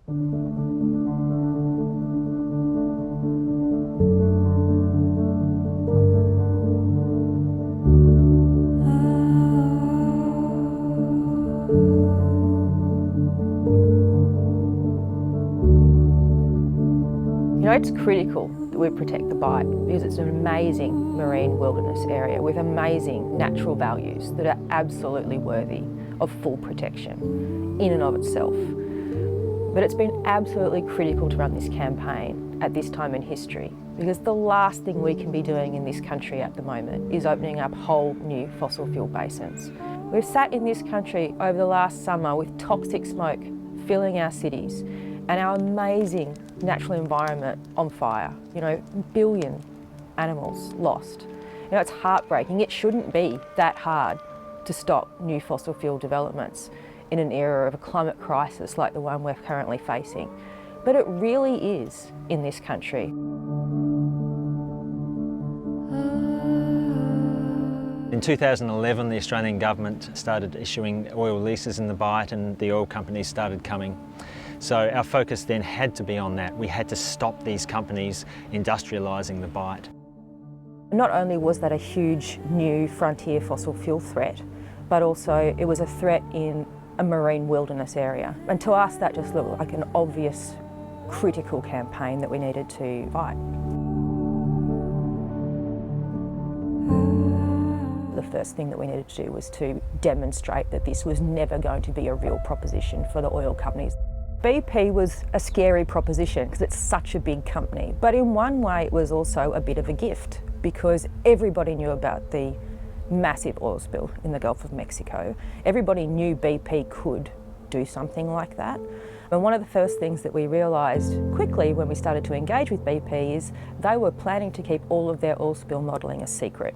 It's critical that we protect the Bight because it's an amazing marine wilderness area with amazing natural values that are absolutely worthy of full protection in and of itself. But it's been absolutely critical to run this campaign at this time in history because the last thing we can be doing in this country at the moment is opening up whole new fossil fuel basins. We've sat in this country over the last summer with toxic smoke filling our cities and our amazing natural environment on fire. Billion animals lost. It's heartbreaking. It shouldn't be that hard to stop new fossil fuel developments in an era of a climate crisis like the one we're currently facing. But it really is in this country. In 2011, the Australian government started issuing oil leases in the Bight and the oil companies started coming. So our focus then had to be on that. We had to stop these companies industrialising the Bight. Not only was that a huge new frontier fossil fuel threat, but also it was a threat in a marine wilderness area. And to us that just looked like an obvious, critical campaign that we needed to fight. The first thing that we needed to do was to demonstrate that this was never going to be a real proposition for the oil companies. BP was a scary proposition because it's such a big company, but in one way it was also a bit of a gift because everybody knew about the massive oil spill in the Gulf of Mexico. Everybody knew BP could do something like that. And one of the first things that we realised quickly when we started to engage with BP is they were planning to keep all of their oil spill modelling a secret.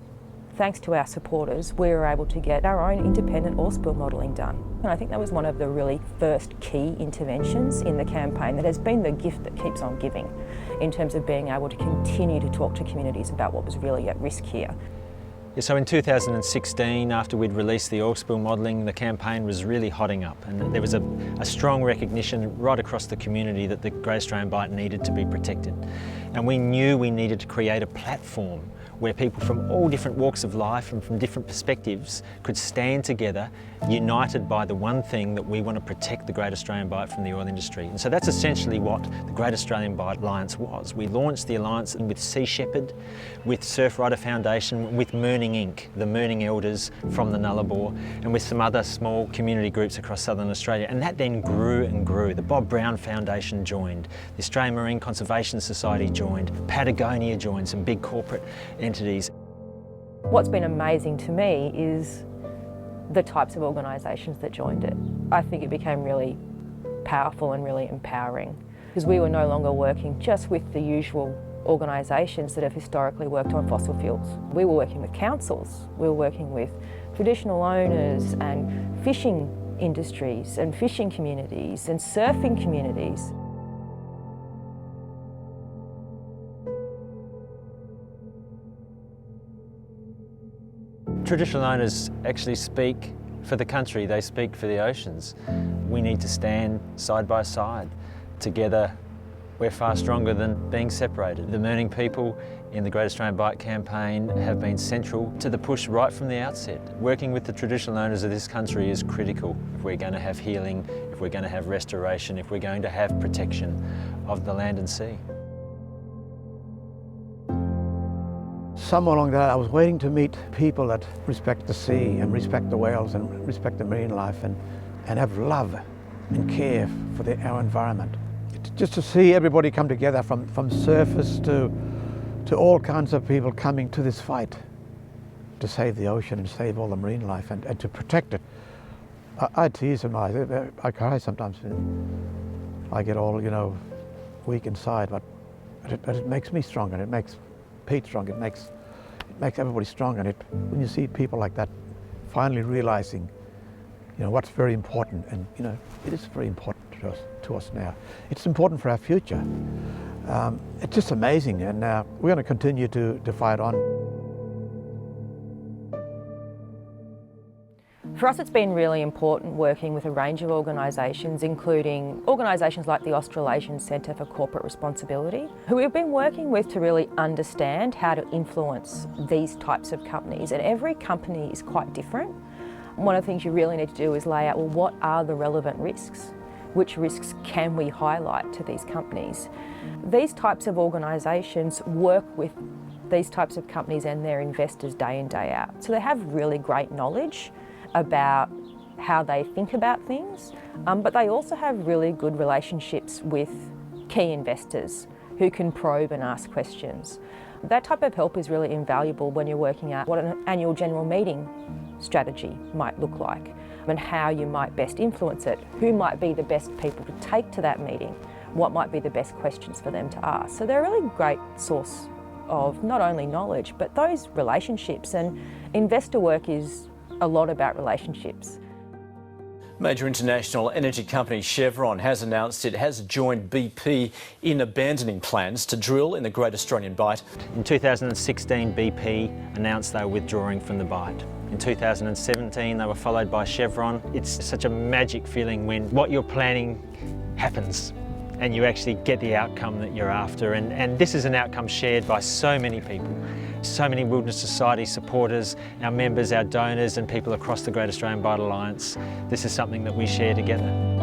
Thanks to our supporters, we were able to get our own independent oil spill modelling done. And I think that was one of the really first key interventions in the campaign that has been the gift that keeps on giving in terms of being able to continue to talk to communities about what was really at risk here. So in 2016, after we'd released the oil spill modelling, the campaign was really hotting up and there was a strong recognition right across the community that the Great Australian Bight needed to be protected. And we knew we needed to create a platform where people from all different walks of life and from different perspectives could stand together, united by the one thing that we want to protect the Great Australian Bight from the oil industry. And so that's essentially what the Great Australian Bight Alliance was. We launched the alliance with Sea Shepherd, with Surfrider Foundation, with Mooning Inc., the Mooning Elders from the Nullarbor, and with some other small community groups across southern Australia. And that then grew and grew. The Bob Brown Foundation joined, the Australian Marine Conservation Society joined, Patagonia joined, some big corporate entities. What's been amazing to me is the types of organisations that joined it. I think it became really powerful and really empowering because we were no longer working just with the usual organisations that have historically worked on fossil fuels. We were working with councils, we were working with traditional owners and fishing industries and fishing communities and surfing communities. Traditional owners actually speak for the country, they speak for the oceans. We need to stand side by side. Together, we're far stronger than being separated. The Mooning people in the Great Australian Bight campaign have been central to the push right from the outset. Working with the traditional owners of this country is critical if we're going to have healing, if we're going to have restoration, if we're going to have protection of the land and sea. Somewhere along that, I was waiting to meet people that respect the sea and respect the whales and respect the marine life and have love and care for our environment. Just to see everybody come together from surfers to all kinds of people coming to this fight to save the ocean and save all the marine life and to protect it. I tease in my eyes, I cry sometimes. I get all, weak inside, but it makes me strong and it makes Pete strong, it makes everybody strong, and when you see people like that finally realizing, what's very important, and it is very important to us now. It's important for our future. It's just amazing, and we're going to continue to fight on. For us, it's been really important working with a range of organisations, including organisations like the Australasian Centre for Corporate Responsibility, who we've been working with to really understand how to influence these types of companies. And every company is quite different. One of the things you really need to do is lay out, well, what are the relevant risks? Which risks can we highlight to these companies? These types of organisations work with these types of companies and their investors day in, day out. So they have really great knowledge about how they think about things, but they also have really good relationships with key investors who can probe and ask questions. That type of help is really invaluable when you're working out what an annual general meeting strategy might look like and how you might best influence it, who might be the best people to take to that meeting, what might be the best questions for them to ask. So they're a really great source of not only knowledge, but those relationships, and investor work is a lot about relationships. Major international energy company Chevron has announced it has joined BP in abandoning plans to drill in the Great Australian Bight. In 2016, BP announced they were withdrawing from the Bight. In 2017, they were followed by Chevron. It's such a magic feeling when what you're planning happens and you actually get the outcome that you're after. And this is an outcome shared by so many people. So many Wilderness Society supporters, our members, our donors and people across the Great Australian Bight Alliance. This is something that we share together.